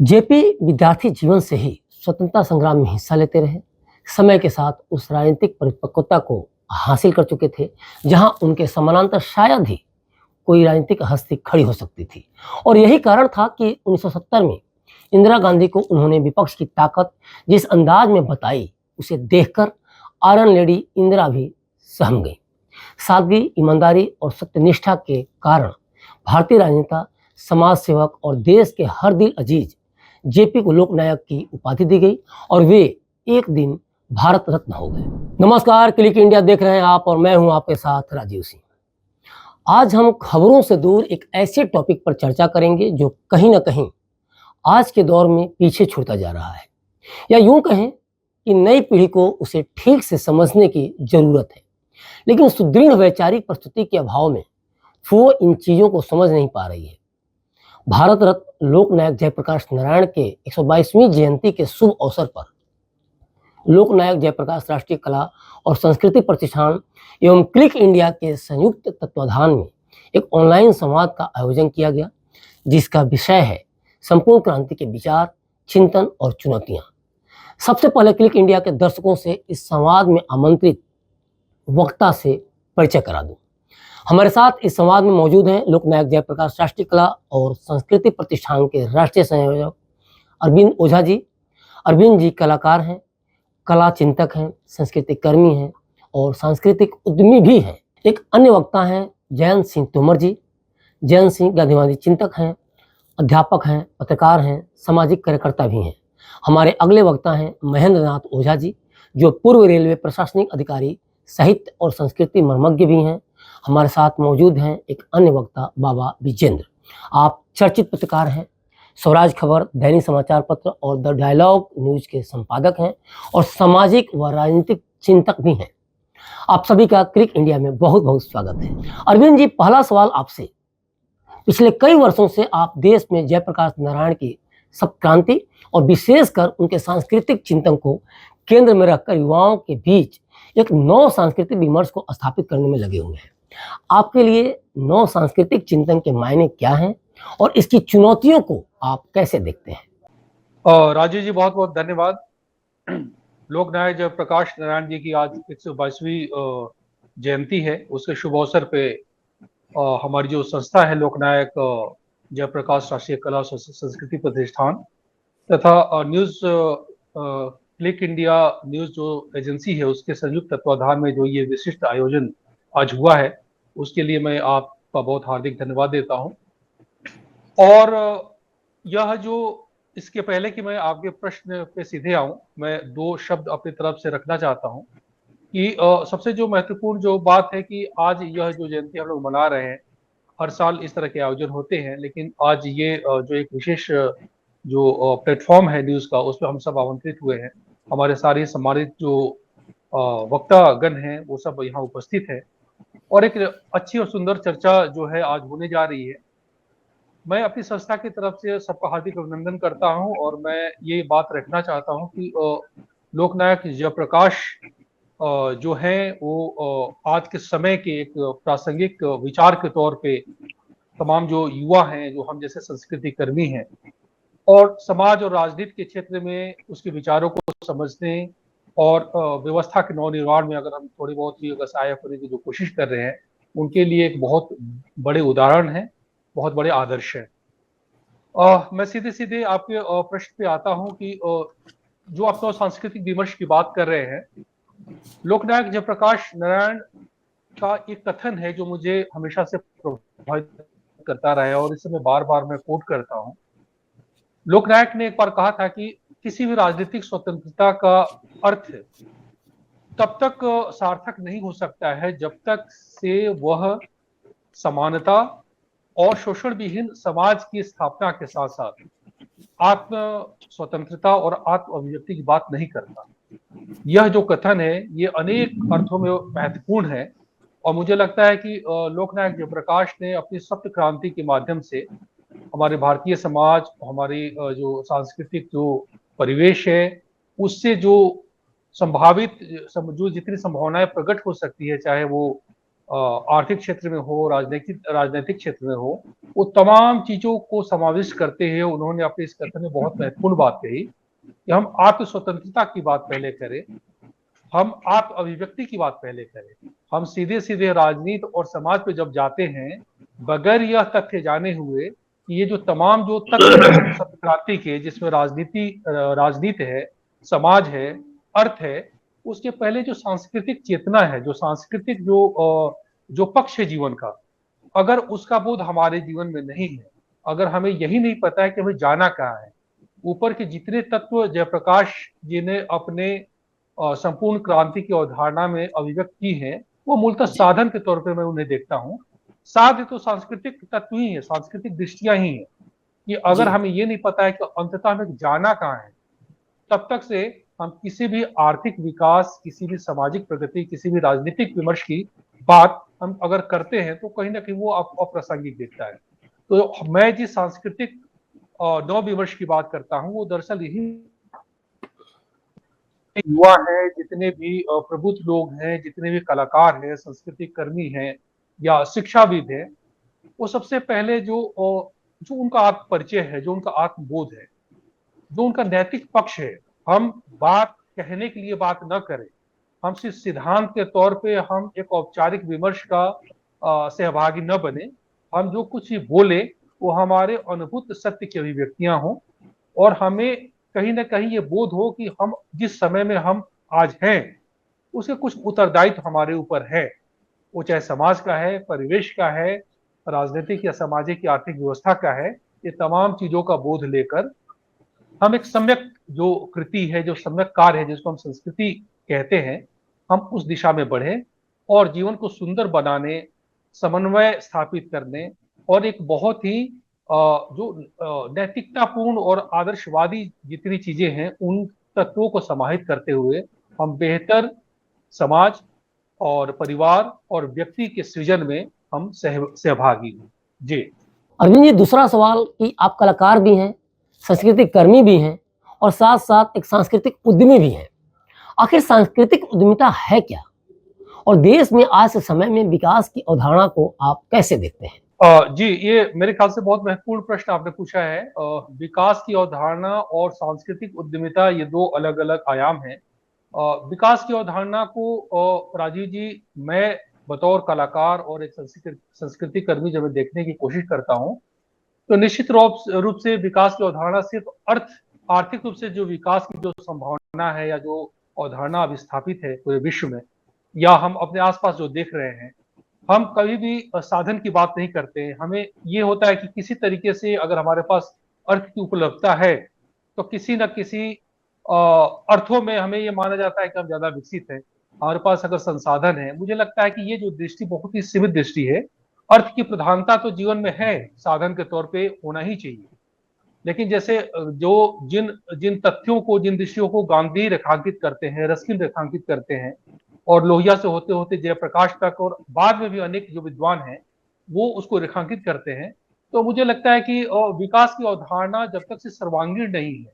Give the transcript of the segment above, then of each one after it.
JP विद्यार्थी जीवन से ही स्वतंत्रता संग्राम में हिस्सा लेते रहे। समय के साथ उस राजनीतिक परिपक्वता को हासिल कर चुके थे, जहां उनके समानांतर शायद ही कोई राजनीतिक हस्ती खड़ी हो सकती थी। और यही कारण था कि 1970 में इंदिरा गांधी को उन्होंने विपक्ष की ताकत जिस अंदाज में बताई, उसे देखकर आयरन लेडी इंदिरा भी सहम गई। सादगी, ईमानदारी और सत्यनिष्ठा के कारण भारतीय राजनेता, समाज सेवक और देश के हर दिल अजीज जेपी को लोकनायक की उपाधि दी गई और वे एक दिन भारत रत्न हो गए। नमस्कार, क्लिक इंडिया देख रहे हैं आप और मैं हूं आपके साथ राजीव सिंह। आज हम खबरों से दूर एक ऐसे टॉपिक पर चर्चा करेंगे जो कहीं ना कहीं आज के दौर में पीछे छूटता जा रहा है, या यूं कहें कि नई पीढ़ी को उसे ठीक से समझने की जरूरत है। लेकिन सुदृढ़ वैचारिक प्रस्तुति के अभाव में वो इन चीजों को समझ नहीं पा रही है। भारत रत्न लोकनायक जयप्रकाश नारायण के 122वीं जयंती के शुभ अवसर पर लोकनायक जयप्रकाश राष्ट्रीय कला और संस्कृति प्रतिष्ठान एवं क्लिक इंडिया के संयुक्त तत्वाधान में एक ऑनलाइन संवाद का आयोजन किया गया, जिसका विषय है संपूर्ण क्रांति के विचार, चिंतन और चुनौतियां। सबसे पहले क्लिक इंडिया के दर्शकों से इस संवाद में आमंत्रित वक्ता से परिचय करा दूं। हमारे साथ इस संवाद में मौजूद हैं लोकनायक जयप्रकाश राष्ट्रीय कला और संस्कृति प्रतिष्ठान के राष्ट्रीय संयोजक अरविंद ओझा जी। अरविंद जी कलाकार हैं, कला चिंतक हैं, संस्कृति कर्मी हैं और सांस्कृतिक उद्यमी भी हैं। एक अन्य वक्ता हैं जयंत सिंह तोमर जी। जयंत सिंह गांधीवादी चिंतक हैं, अध्यापक हैं, पत्रकार हैं, सामाजिक कार्यकर्ता भी हैं। हमारे अगले वक्ता हैं महेंद्र नाथ ओझा जी, जो पूर्व रेलवे प्रशासनिक अधिकारी, साहित्य और संस्कृति मर्मज्ञ भी हैं। हमारे साथ मौजूद हैं एक अन्य वक्ता बाबा विजेंद्र। आप चर्चित पत्रकार हैं, स्वराज खबर, दैनिक समाचार पत्र और द डायलॉग न्यूज के संपादक हैं और सामाजिक व राजनीतिक चिंतक भी हैं। आप सभी का क्लिक इंडिया में बहुत बहुत स्वागत है। अरविंद जी, पहला सवाल आपसे। पिछले कई वर्षों से आप देश में जयप्रकाश नारायण की सब क्रांति और विशेषकर उनके सांस्कृतिक चिंतन को केंद्र में रखकर युवाओं के बीच एक नौ सांस्कृतिक विमर्श को स्थापित करने में लगे हुए हैं। आपके लिए नौ सांस्कृतिक चिंतन के मायने क्या हैं और इसकी चुनौतियों को आप कैसे देखते हैं? राजीव जी, बहुत बहुत धन्यवाद। लोकनायक जयप्रकाश नारायण जी की आज 122वीं जयंती है। उसके शुभ अवसर पे हमारी जो संस्था है लोकनायक जयप्रकाश राष्ट्रीय कला और संस्कृति प्रतिष्ठान तथा न्यूज क्लिक इंडिया न्यूज जो एजेंसी है, उसके संयुक्त तत्वाधान में जो ये विशिष्ट आयोजन आज हुआ है, उसके लिए मैं आपका बहुत हार्दिक धन्यवाद देता हूं। और यह जो इसके पहले कि मैं आपके प्रश्न पे सीधे आऊं, मैं दो शब्द अपनी तरफ से रखना चाहता हूं कि सबसे जो महत्वपूर्ण जो बात है कि आज यह जो जयंती हम लोग मना रहे हैं, हर साल इस तरह के आयोजन होते हैं, लेकिन आज ये जो एक विशेष जो प्लेटफॉर्म है न्यूज का, उस पर हम सब आमंत्रित हुए हैं। हमारे सारे सम्मानित जो वक्तागण हैं वो सब यहाँ उपस्थित है और एक अच्छी और सुंदर चर्चा जो है आज होने जा रही है। मैं अपनी संस्था की तरफ से सबका हार्दिक अभिनंदन करता हूं और मैं ये बात रखना चाहता हूं कि लोकनायक जयप्रकाश जो है वो आज के समय के एक प्रासंगिक विचार के तौर पे तमाम जो युवा हैं, जो हम जैसे संस्कृति कर्मी हैं और समाज और राजनीति के क्षेत्र में उसके विचारों को समझने और व्यवस्था के नवनिर्माण में अगर हम थोड़ी बहुत भी अगर सहायक होने की जो कोशिश कर रहे हैं, उनके लिए एक बहुत बड़े उदाहरण है, बहुत बड़े आदर्श है। मैं सीधे सीधे आपके प्रश्न पे आता हूं कि जो आप तो सांस्कृतिक विमर्श की बात कर रहे हैं, लोकनायक जयप्रकाश नारायण का एक कथन है जो मुझे हमेशा से प्रभावित करता रहा है और इसे मैं बार बार मैं कोट करता हूं। लोकनायक ने एक बार कहा था कि किसी भी राजनीतिक स्वतंत्रता का अर्थ तब तक सार्थक नहीं हो सकता है जब तक से वह समानता और शोषण विहीन समाज की स्थापना के साथ साथ आत्म स्वतंत्रता और आत्म अभिव्यक्ति की बात नहीं करता। यह जो कथन है ये अनेक अर्थों में महत्वपूर्ण है और मुझे लगता है कि लोकनायक जयप्रकाश ने अपनी सप्त क्रांति के माध्यम से हमारे भारतीय समाज, हमारी जो सांस्कृतिक जो परिवेश है, उससे जो संभावित जो जितनी संभावनाएं प्रकट हो सकती है, चाहे वो आर्थिक क्षेत्र में हो, राजनीतिक राजनीतिक क्षेत्र में हो, वो तमाम चीजों को समाविष्ट करते हुए उन्होंने अपने इस कथन में बहुत महत्वपूर्ण बात कही कि हम आत्म स्वतंत्रता की बात पहले करें, हम आत्म अभिव्यक्ति की बात पहले करें। हम सीधे सीधे राजनीति और समाज पे जब जाते हैं बगैर यह तथ्य जाने हुए कि ये जो तमाम जो तत्व हैं सत्य क्रांति के, जिसमें राजनीति है, समाज है, अर्थ है, उसके पहले जो सांस्कृतिक चेतना है, जो सांस्कृतिक जो पक्ष है जीवन का, अगर उसका बोध हमारे जीवन में नहीं है, अगर हमें यही नहीं पता है कि हमें जाना कहाँ है, ऊपर के जितने तत्व जयप्रकाश जी ने अपने संपूर्ण क्रांति की अवधारणा में अभिव्यक्त की है, वो मूलतः साधन के तौर पे मैं उन्हें देखता हूँ। साध्य तो सांस्कृतिक तत्व ही है, सांस्कृतिक दृष्टियां ही है कि अगर जी हमें ये नहीं पता है कि अंततः हमें जाना कहाँ है, तब तक से हम किसी भी आर्थिक विकास, किसी भी सामाजिक प्रगति, किसी भी राजनीतिक विमर्श की बात हम अगर करते हैं तो कहीं ना कहीं वो अप्रासंगिक दिखता है। तो मैं जिस सांस्कृतिक नव विमर्श की बात करता हूँ वो दरअसल यही युवा हैं, जितने भी प्रबुद्ध लोग हैं, जितने भी कलाकार हैं, सांस्कृतिक कर्मी हैं या शिक्षाविद हैं, वो सबसे पहले जो उनका आत्म परिचय है, जो उनका आत्मबोध है, जो उनका नैतिक पक्ष है, हम बात कहने के लिए बात न करें, हम सिर्फ सिद्धांत के तौर पे हम एक औपचारिक विमर्श का सहभागी न बने, हम जो कुछ भी बोले वो हमारे अनुभूत सत्य की अभिव्यक्तियां हों और हमें कहीं ना कहीं ये बोध हो कि हम जिस समय में हम आज हैं उसके कुछ उत्तरदायित्व हमारे ऊपर है, वो चाहे समाज का है, परिवेश का है, राजनीतिक या सामाजिक या आर्थिक व्यवस्था का है। ये तमाम चीजों का बोध लेकर हम एक सम्यक जो कृति है, जो सम्यक कार्य है, जिसको हम संस्कृति कहते हैं, हम उस दिशा में बढ़े और जीवन को सुंदर बनाने, समन्वय स्थापित करने और एक बहुत ही जो नैतिकतापूर्ण और आदर्शवादी जितनी चीजें हैं उन तत्वों को समाहित करते हुए हम बेहतर समाज और परिवार और व्यक्ति के सृजन में हम सहभागी हों। जी। अरविंद जी, दूसरा सवाल कि आप कलाकार भी हैं, सांस्कृतिक कर्मी भी हैं और साथ साथ एक सांस्कृतिक उद्यमी भी हैं। आखिर सांस्कृतिक उद्यमिता है क्या और देश में आज के समय में विकास की अवधारणा को आप कैसे देखते हैं? जी, ये मेरे ख्याल से बहुत महत्वपूर्ण प्रश्न आपने पूछा है। विकास की अवधारणा और सांस्कृतिक उद्यमिता ये दो अलग अलग आयाम हैं। विकास की अवधारणा को राजीव जी, मैं बतौर कलाकार और एक संस्कृति कर्मी जब मैं देखने की कोशिश करता हूँ तो निश्चित रूप से विकास की अवधारणा सिर्फ आर्थिक रूप से जो विकास की जो संभावना है या जो अवधारणा अभी स्थापित है पूरे विश्व में या हम अपने आसपास जो देख रहे हैं, हम कभी भी साधन की बात नहीं करते। हमें ये होता है कि किसी तरीके से अगर हमारे पास अर्थ की उपलब्धता है तो किसी न किसी अर्थों में हमें ये माना जाता है कि हम ज्यादा विकसित हैं। हमारे पास अगर संसाधन है, मुझे लगता है कि ये जो दृष्टि बहुत ही सीमित दृष्टि है। अर्थ की प्रधानता तो जीवन में है, साधन के तौर पे होना ही चाहिए, लेकिन जैसे जो जिन जिन तथ्यों को, जिन दृश्यों को गांधी रेखांकित करते हैं, रस्किन रेखांकित करते हैं और लोहिया से होते होते जयप्रकाश तक और बाद में भी अनेक जो विद्वान हैं वो उसको रेखांकित करते हैं, तो मुझे लगता है कि विकास की अवधारणा जब तक से सर्वांगीण नहीं है,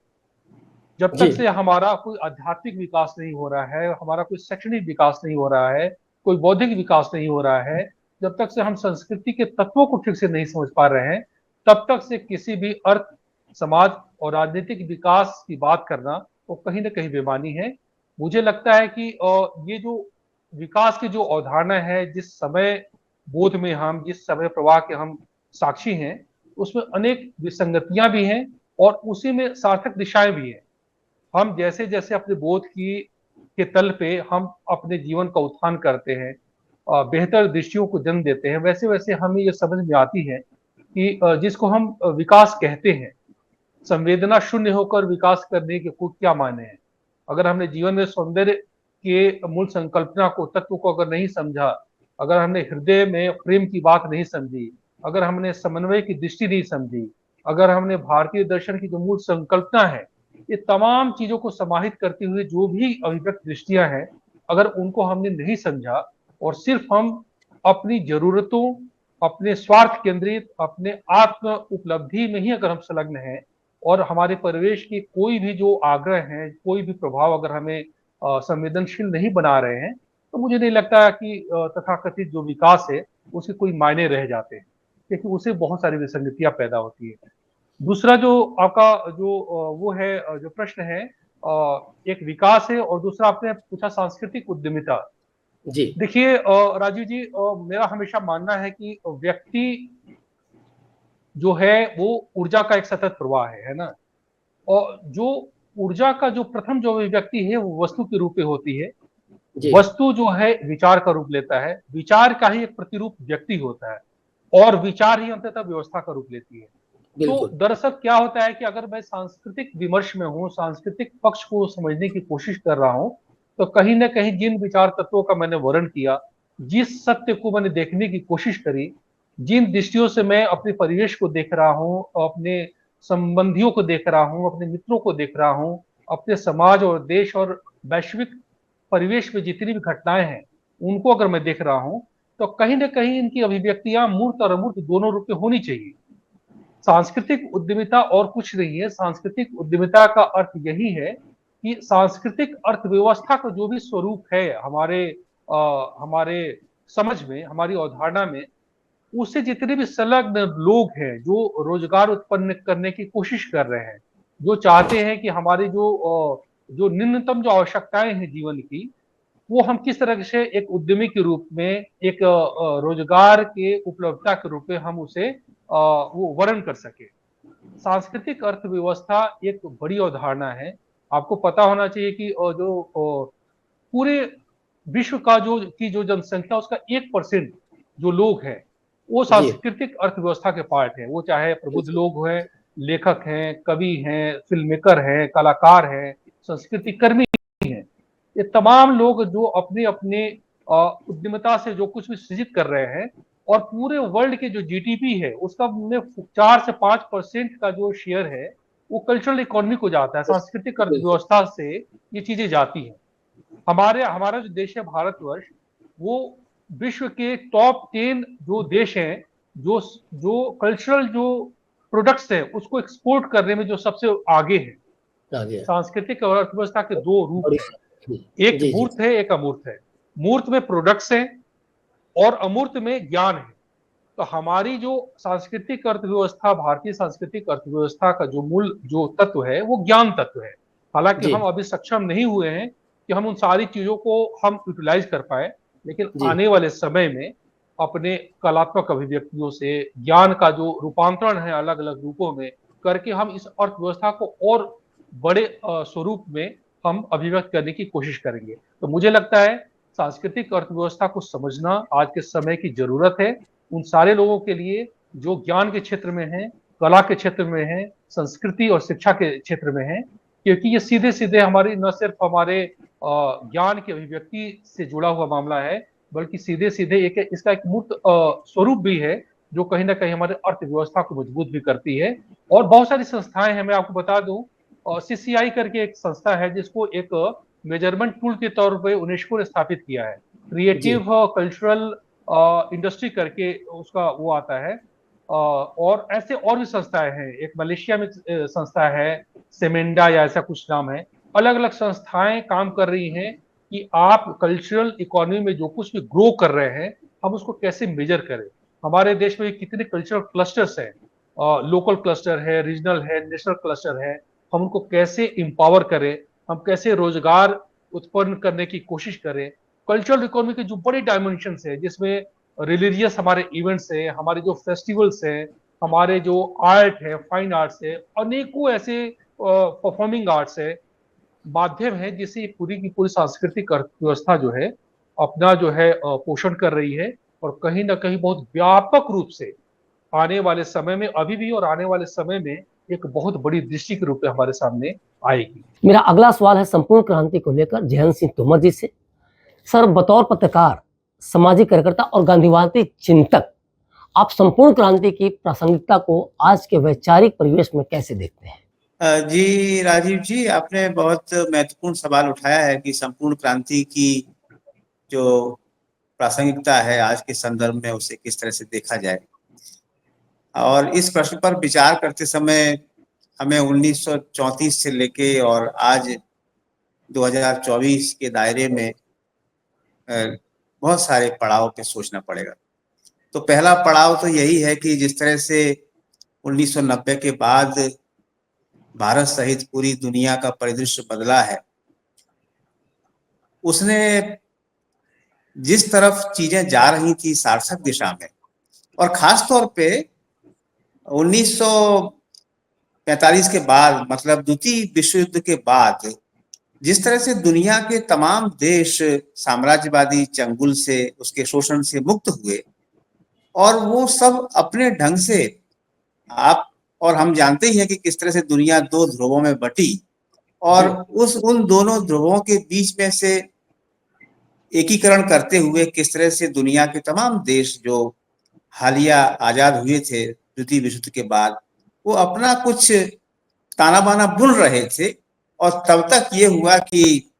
जब जी तक से हमारा कोई आध्यात्मिक विकास नहीं हो रहा है, हमारा कोई शैक्षणिक विकास नहीं हो रहा है, कोई बौद्धिक विकास नहीं हो रहा है, जब तक से हम संस्कृति के तत्वों को ठीक से नहीं समझ पा रहे हैं, तब तक से किसी भी अर्थ, समाज और राजनीतिक विकास की बात करना वो कहीं ना कहीं बेमानी है। मुझे लगता है कि ये जो विकास की जो अवधारणा है, जिस समय बोध में हम, जिस समय प्रवाह के हम साक्षी हैं, उसमें अनेक विसंगतियां भी हैं और उसी में सार्थक दिशाएं भी हैं। हम जैसे जैसे अपने बोध की के तल पे हम अपने जीवन का उत्थान करते हैं, बेहतर दृष्टियों को जन्म देते हैं, वैसे वैसे हमें ये समझ में आती है कि जिसको हम विकास कहते हैं, संवेदना शून्य होकर विकास करने के कुछ क्या मायने हैं। अगर हमने जीवन में सौंदर्य के मूल संकल्पना को, तत्व को अगर नहीं समझा, अगर हमने हृदय में प्रेम की बात नहीं समझी, अगर हमने समन्वय की दृष्टि नहीं समझी, अगर हमने भारतीय दर्शन की जो मूल संकल्पना है, ये तमाम चीजों को समाहित करते हुए जो भी अभिव्यक्त दृष्टियां हैं, अगर उनको हमने नहीं समझा और सिर्फ हम अपनी जरूरतों, अपने स्वार्थ केंद्रित, अपने आत्म उपलब्धि में ही अगर हम संलग्न हैं और हमारे परिवेश की कोई भी जो आग्रह है, कोई भी प्रभाव अगर हमें संवेदनशील नहीं बना रहे हैं, तो मुझे नहीं लगता कि तथाकथित जो विकास है उसके कोई मायने रह जाते हैं, क्योंकि उससे बहुत सारी विसंगतियां पैदा होती है। दूसरा जो आपका जो वो है जो प्रश्न है, एक विकास है और दूसरा आपने पूछा सांस्कृतिक उद्यमिता। जी। देखिए राजीव जी, मेरा हमेशा मानना है कि व्यक्ति जो है वो ऊर्जा का एक सतत प्रवाह है ना। और जो ऊर्जा का जो प्रथम जो अभिव्यक्ति है वो वस्तु के रूप में होती है। जी। वस्तु जो है विचार का रूप लेता है, विचार का ही एक प्रतिरूप व्यक्ति होता है, और विचार ही अंततः व्यवस्था का रूप लेती है। तो बिल्कुल। दरअसल क्या होता है कि अगर मैं सांस्कृतिक विमर्श में हूँ, सांस्कृतिक पक्ष को समझने की कोशिश कर रहा हूँ, तो कहीं ना कहीं जिन विचार तत्वों का मैंने वर्णन किया, जिस सत्य को मैंने देखने की कोशिश करी, जिन दृष्टियों से मैं अपने परिवेश को देख रहा हूँ, अपने संबंधियों को देख रहा हूँ, अपने मित्रों को देख रहा हूँ, अपने समाज और देश और वैश्विक परिवेश में जितनी भी घटनाएं हैं उनको अगर मैं देख रहा हूँ, तो कहीं ना कहीं इनकी अभिव्यक्तियां मूर्त और अमूर्त दोनों रूप में होनी चाहिए। सांस्कृतिक उद्यमिता और कुछ नहीं है। सांस्कृतिक उद्यमिता का अर्थ यही है कि सांस्कृतिक अर्थव्यवस्था का जो भी स्वरूप है हमारे समझ में, हमारी अवधारणा में, उससे जितने भी संलग्न लोग हैं जो रोजगार उत्पन्न करने की कोशिश कर रहे हैं, जो चाहते हैं कि हमारी जो न्यूनतम जो आवश्यकताएं हैं जीवन की, वो हम किस तरह से एक उद्यमी के रूप में, एक रोजगार के उपलब्धता के रूप में हम उसे वो वर्णन कर सके। सांस्कृतिक अर्थव्यवस्था एक बड़ी अवधारणा है। आपको पता होना चाहिए कि पूरे विश्व का जो जनसंख्या उसका 1% जो लोग हैं वो जी। सांस्कृतिक अर्थव्यवस्था के पार्ट है। वो चाहे प्रबुद्ध बिल्कुल। लोग हैं, लेखक हैं, कवि हैं, फिल्म मेकर हैं, कलाकार हैं, संस्कृति कर्मी हैं। ये तमाम लोग जो अपने अपने उद्यमिता से जो कुछ भी सृजित कर रहे हैं, और पूरे वर्ल्ड के जो जीडीपी है उसका में 4 से 5% का जो शेयर है वो कल्चरल इकोनॉमी को जाता है, सांस्कृतिक बिल्कुल। अर्थव्यवस्था से ये चीजें जाती हैं। हमारा जो देश है भारतवर्ष, वो विश्व के टॉप 10 जो देश हैं, जो जो कल्चरल जो प्रोडक्ट्स है उसको एक्सपोर्ट करने में जो सबसे आगे है। आ गया। सांस्कृतिक और अर्थव्यवस्था के दो रूप और हैं, एक जी, जी। मूर्त है, एक अमूर्त है। मूर्त में प्रोडक्ट्स है और अमूर्त में ज्ञान है। तो हमारी जो सांस्कृतिक अर्थव्यवस्था, भारतीय सांस्कृतिक अर्थव्यवस्था का जो मूल जो तत्व है वो ज्ञान तत्व है। हालांकि जी, हम अभी सक्षम नहीं हुए हैं कि हम उन सारी चीजों को हम यूटिलाइज कर पाए, लेकिन जी। आने वाले समय में अपने कलात्मक अभिव्यक्तियों से ज्ञान का जो रूपांतरण है अलग अलग रूपों में करके हम इस अर्थव्यवस्था को और बड़े स्वरूप में हम अभिव्यक्त करने की कोशिश करेंगे। तो मुझे लगता है सांस्कृतिक अर्थव्यवस्था को समझना आज के समय की जरूरत है, उन सारे लोगों के लिए जो ज्ञान के क्षेत्र में हैं, कला के क्षेत्र में हैं, संस्कृति और शिक्षा के क्षेत्र में हैं, क्योंकि ये सीधे सीधे हमारी न सिर्फ हमारे ज्ञान की अभिव्यक्ति से जुड़ा हुआ मामला है, बल्कि सीधे सीधे एक इसका एक मूर्त स्वरूप भी है जो कहीं ना कहीं हमारे अर्थव्यवस्था को मजबूत भी करती है। और बहुत सारी संस्थाएं हैं, मैं आपको बता दूं, सीसीआई करके एक संस्था है जिसको एक मेजरमेंट टूल के तौर पे यूनेस्को ने स्थापित किया है, जी। क्रिएटिव कल्चरल इंडस्ट्री करके उसका वो आता है। और ऐसे और भी संस्थाएं हैं, एक मलेशिया में संस्था है, सेमेंडा या ऐसा कुछ नाम है। अलग अलग संस्थाएं काम कर रही हैं कि आप कल्चरल इकोनॉमी में जो कुछ भी ग्रो कर रहे हैं हम उसको कैसे मेजर करें। हमारे देश में कितने कल्चरल क्लस्टर्स हैं, लोकल क्लस्टर है, रीजनल है, नेशनल क्लस्टर है, हम उनको कैसे एम्पावर करें, हम कैसे रोजगार उत्पन्न करने की कोशिश करें। कल्चरल इकोनॉमी के जो बड़े डायमेंशन है जिसमें रिलीजियस हमारे इवेंट्स है, हमारे जो फेस्टिवल्स है, हमारे जो आर्ट है, फाइन आर्ट्स है, अनेकों ऐसे परफॉर्मिंग आर्ट्स है, माध्यम है जिससे पूरी की पूरी सांस्कृतिक अर्थव्यवस्था जो है अपना जो है पोषण कर रही है। और कहीं ना कहीं बहुत व्यापक रूप से आने वाले समय में, अभी भी और आने वाले समय में, एक बहुत बड़ी दृष्टि के रूप में हमारे सामने आएगी। मेरा अगला सवाल है संपूर्ण क्रांति को लेकर जयंत सिंह तोमर जी से। सर, बतौर पत्रकार, सामाजिक कार्यकर्ता और गांधीवादी चिंतक, आप संपूर्ण क्रांति की प्रासंगिकता को आज के वैचारिक परिवेश में कैसे देखते हैं? जी राजीव जी, आपने बहुत महत्वपूर्ण सवाल उठाया है कि संपूर्ण क्रांति की जो प्रासंगिकता है आज के संदर्भ में उसे किस तरह से देखा जाए। और इस प्रश्न पर विचार करते समय हमें 1934 से लेके और आज 2024 के दायरे में बहुत सारे पड़ाव पे सोचना पड़ेगा। तो पहला पड़ाव तो यही है कि जिस तरह से 1990 के बाद भारत सहित पूरी दुनिया का परिदृश्य बदला है, उसने जिस तरफ चीजें जा रही थी सार्थक दिशा में, और खास तौर पे 1945 के बाद, मतलब द्वितीय विश्व युद्ध के बाद, जिस तरह से दुनिया के तमाम देश साम्राज्यवादी चंगुल से, उसके शोषण से मुक्त हुए, और वो सब अपने ढंग से, आप और हम जानते ही हैं कि किस तरह से दुनिया दो ध्रुवों में बटी, और उन दोनों ध्रुवों के बीच में से एकीकरण करते हुए किस तरह से दुनिया के तमाम देश जो हालिया आजाद हुए थे द्वितीय विश्व युद्ध के बाद, वो अपना कुछ ताना बाना बुन रहे थे। और तब तक ये हुआ कि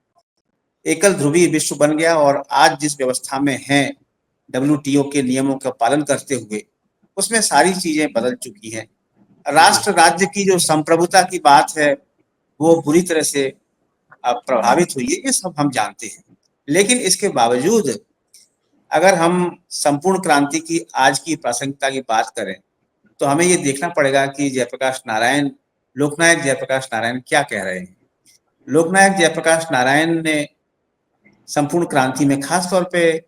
एकल ध्रुवीय विश्व बन गया, और आज जिस व्यवस्था में है WTO के नियमों का पालन करते हुए, उसमें सारी चीजें बदल चुकी हैं। राष्ट्र राज्य की जो संप्रभुता की बात है वो बुरी तरह से प्रभावित हुई है, ये सब हम जानते हैं। लेकिन इसके बावजूद अगर हम संपूर्ण क्रांति की आज की प्रासंगिकता की बात करें, तो हमें ये देखना पड़ेगा कि जयप्रकाश नारायण, लोकनायक जयप्रकाश नारायण क्या कह रहे हैं। लोकनायक जयप्रकाश नारायण ने संपूर्ण क्रांति में, खास तौर पे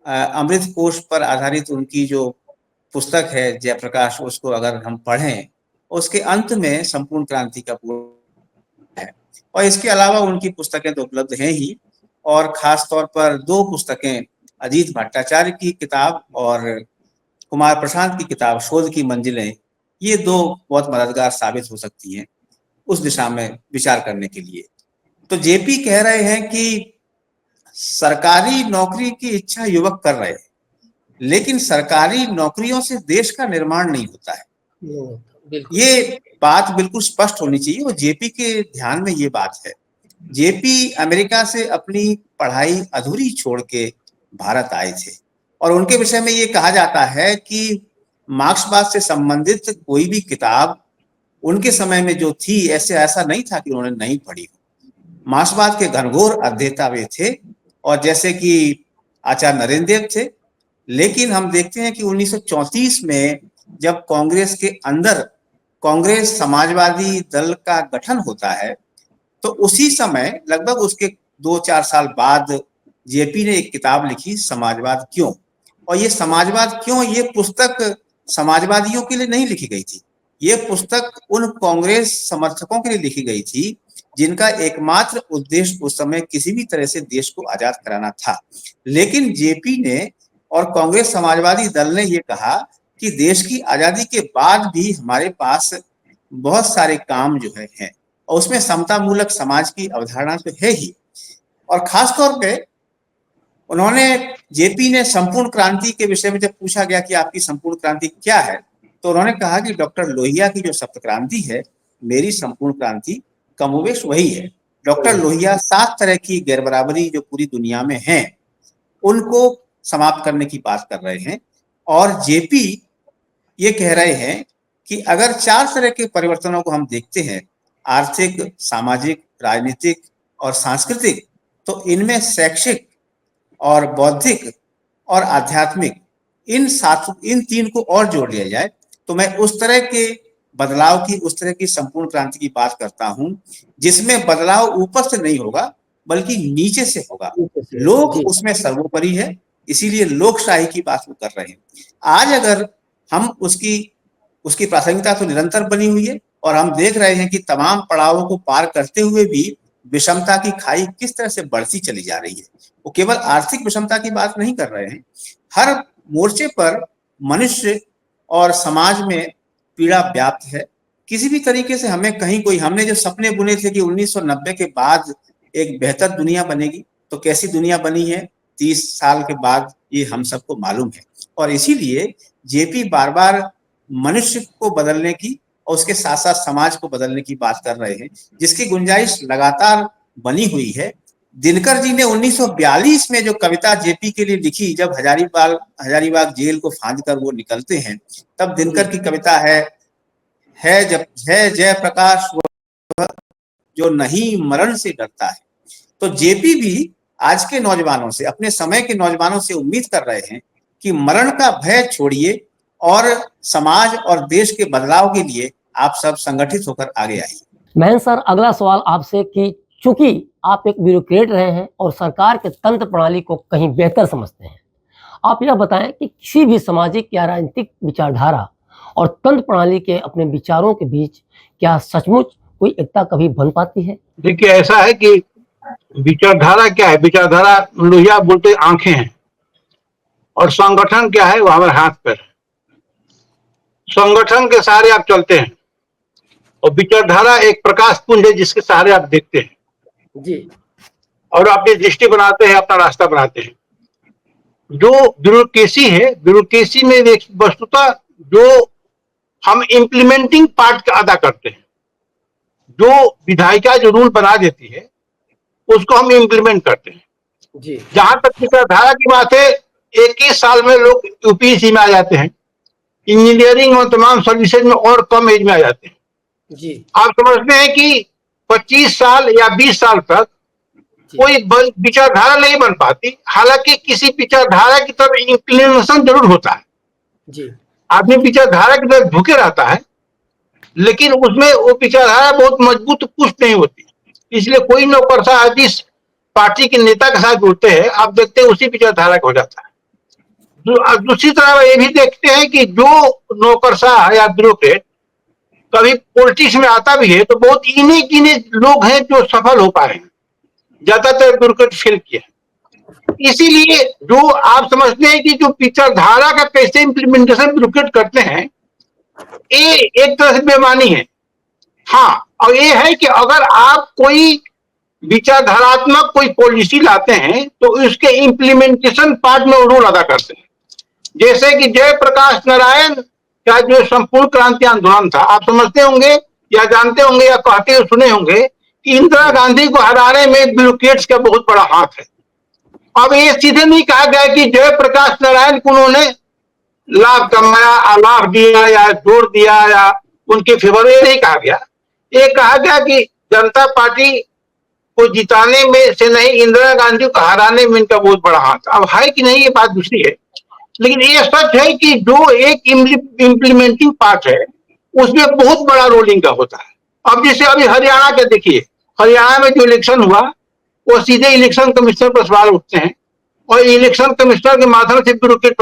अमृत कोश पर आधारित उनकी जो पुस्तक है जयप्रकाश, उसको अगर हम पढ़ें, उसके अंत में संपूर्ण क्रांति का पूरा है। और इसके अलावा उनकी पुस्तकें तो उपलब्ध हैं ही, और खास तौर पर दो पुस्तकें, अजीत भट्टाचार्य की किताब और कुमार प्रशांत की किताब शोध की मंजिलें, ये दो बहुत मददगार साबित हो सकती हैं उस दिशा में विचार करने के लिए। तो जेपी कह रहे हैं कि सरकारी नौकरी की इच्छा युवक कर रहे हैं, लेकिन सरकारी नौकरियों से देश का निर्माण नहीं होता है। ये बात बिल्कुल स्पष्ट होनी चाहिए, और जेपी के ध्यान में ये बात है। जेपी अमेरिका से अपनी पढ़ाई अधूरी छोड़ के भारत आए थे, और उनके विषय में ये कहा जाता है कि मार्क्सवाद से संबंधित कोई भी किताब उनके समय में जो थी, ऐसा नहीं था कि उन्होंने नहीं पढ़ी। मार्क्सवाद के घनघोर अध्येता वे थे, और जैसे कि आचार्य नरेंद्र देव थे। लेकिन हम देखते हैं कि 1934 में जब कांग्रेस के अंदर कांग्रेस समाजवादी दल का गठन होता है, तो उसी समय लगभग उसके 2-4 साल बाद जेपी ने एक किताब लिखी, समाजवाद क्यों। और ये समाजवाद क्यों, ये पुस्तक समाजवादियों के लिए नहीं लिखी गई थी, ये पुस्तक उन कांग्रेस समर्थकों के लिए लिखी गई थी जिनका एकमात्र उद्देश्य उस समय किसी भी तरह से देश को आजाद कराना था। लेकिन जेपी ने और कांग्रेस समाजवादी दल ने ये कहा कि देश की आजादी के बाद भी हमारे पास बहुत सारे काम जो है, और उसमें समता मूलक समाज की अवधारणा तो है ही। और खास तौर पे उन्होंने, जेपी ने संपूर्ण क्रांति के विषय में जब पूछा गया कि आपकी संपूर्ण क्रांति क्या है, तो उन्होंने कहा कि डॉक्टर लोहिया की जो सप्त क्रांति है, मेरी संपूर्ण क्रांति कमोवेश वही है। डॉक्टर लोहिया 7 तरह की गैरबराबरी जो पूरी दुनिया में है, उनको समाप्त करने की बात कर रहे हैं। और जेपी ये कह रहे हैं कि अगर 4 तरह के परिवर्तनों को हम देखते हैं, आर्थिक, सामाजिक, राजनीतिक और सांस्कृतिक, तो इनमें शैक्षिक और बौद्धिक और आध्यात्मिक, इन 3 को और जोड़ लिया जाए, तो मैं उस तरह के बदलाव की, उस तरह की संपूर्ण क्रांति की बात करता हूं, जिसमें बदलाव ऊपर से नहीं होगा बल्कि नीचे से होगा। लोग उसमें सर्वोपरि है, इसीलिए लोकशाही की बात वो कर रहे हैं। आज अगर हम उसकी प्रासंगिकता तो निरंतर बनी हुई है, और हम देख रहे हैं कि तमाम पड़ावों को पार करते हुए भी विषमता की खाई किस तरह से बढ़ती चली जा रही है। वो केवल आर्थिक विषमता की बात नहीं कर रहे हैं, हर मोर्चे पर मनुष्य और समाज में पीड़ा व्याप्त है। किसी भी तरीके से हमें कहीं कोई, हमने जो सपने बुने थे कि 1990 के बाद एक बेहतर दुनिया बनेगी, तो कैसी दुनिया बनी है 30 साल के बाद, ये हम सबको मालूम है। और इसीलिए जेपी बार बार मनुष्य को बदलने की और उसके साथ साथ समाज को बदलने की बात कर रहे हैं, जिसकी गुंजाइश लगातार बनी हुई है। दिनकर जी ने 1942 में जो कविता जेपी के लिए लिखी, जब हजारीबाग जेल को फांद कर वो निकलते हैं, तब दिनकर की कविता है जय प्रकाश जो नहीं मरण से डरता है। तो जेपी भी आज के नौजवानों से, अपने समय के नौजवानों से उम्मीद कर रहे हैं कि मरण का भय छोड़िए और समाज और देश के बदलाव के लिए आप सब संगठित होकर आगे आइए। महेंद्र सर, अगला सवाल आपसे कि चूंकि आप एक ब्यूरोक्रेट रहे हैं और सरकार के तंत्र प्रणाली को कहीं बेहतर समझते हैं, आप यह बताएं कि किसी भी सामाजिक या राजनीतिक विचारधारा और तंत्र प्रणाली के अपने विचारों के बीच क्या सचमुच कोई एकता कभी बन पाती है? देखिए, ऐसा है कि विचारधारा क्या है? विचारधारा लोहिया बोलते आंखें हैं, और संगठन क्या है? वो हमारे हाथ पैर है। संगठन के सहारे आप चलते हैं और विचारधारा एक प्रकाश पुंज है जिसके सहारे आप देखते हैं जी। और अपनी दृष्टि बनाते हैं, अपना रास्ता बनाते हैं। जो ब्यूरोक्रेसी है, ब्यूरोक्रेसी में एक वस्तुतः जो हम इम्प्लीमेंटिंग पार्ट का अदा करते हैं, जो विधायिका जो रूल बना देती है उसको हम इम्प्लीमेंट करते हैं जी। जहां तक विचारधारा की बात है, 21 साल में लोग यूपीएससी में आ जाते हैं, इंजीनियरिंग और तमाम सर्विसेज में और कम एज में आ जाते हैं। जी। आप समझते हैं कि 25 साल या 20 साल तक कोई विचारधारा नहीं बन पाती, हालांकि किसी विचारधारा की तरफ इंक्लिनेशन जरूर होता है। जी। आदमी विचारधारा की तरफ झुके रहता है, लेकिन उसमें वो विचारधारा बहुत मजबूत पुष्ट नहीं होती। इसलिए कोई नौकरशाह जिस पार्टी के नेता के साथ जुड़ते हैं, आप देखते हैं उसी विचारधारा का हो जाता है। दूसरी तरफ ये भी देखते हैं कि जो नौकरशाह या ब्यूरोक्रेट कभी पॉलिटिक्स में आता भी है तो बहुत इन्हीं गिने लोग हैं जो सफल हो पाए हैं, ज्यादातर ब्यूरोक्रेट फेल किए। इसीलिए जो आप समझते हैं कि जो विचारधारा का कैसे इम्प्लीमेंटेशन ब्यूरोक्रेट करते हैं, ये एक तरह से बेईमानी है। हाँ, और ये है कि अगर आप कोई विचारधारात्मक कोई पॉलिसी लाते हैं तो उसके इम्प्लीमेंटेशन पार्ट में रोल अदा करते हैं। जैसे कि जयप्रकाश नारायण का जो संपूर्ण क्रांति आंदोलन था, आप समझते होंगे या जानते होंगे या कहते हुए सुने होंगे कि इंदिरा गांधी को हराने में ब्यूरोक्रेट्स का बहुत बड़ा हाथ है। अब ये सीधे नहीं कहा गया कि जयप्रकाश नारायण को उन्होंने लाभ कमाया, लाभ दिया या जोर दिया या उनके फेवर में नहीं कहा गया। ये कहा गया कि जनता पार्टी को जिताने में से नहीं, इंदिरा गांधी को हराने में इनका बहुत बड़ा हाथ। अब है कि नहीं ये बात दूसरी है, लेकिन ये सच है कि जो एक इम्प्लीमेंटिंग पार्ट है उसमें बहुत बड़ा रोल इनका होता है। अब जैसे अभी हरियाणा का देखिए, हरियाणा में जो इलेक्शन हुआ वो सीधे इलेक्शन कमिश्नर पर सवाल उठते हैं और इलेक्शन कमिश्नर के माध्यम से ब्यूरोक्रेट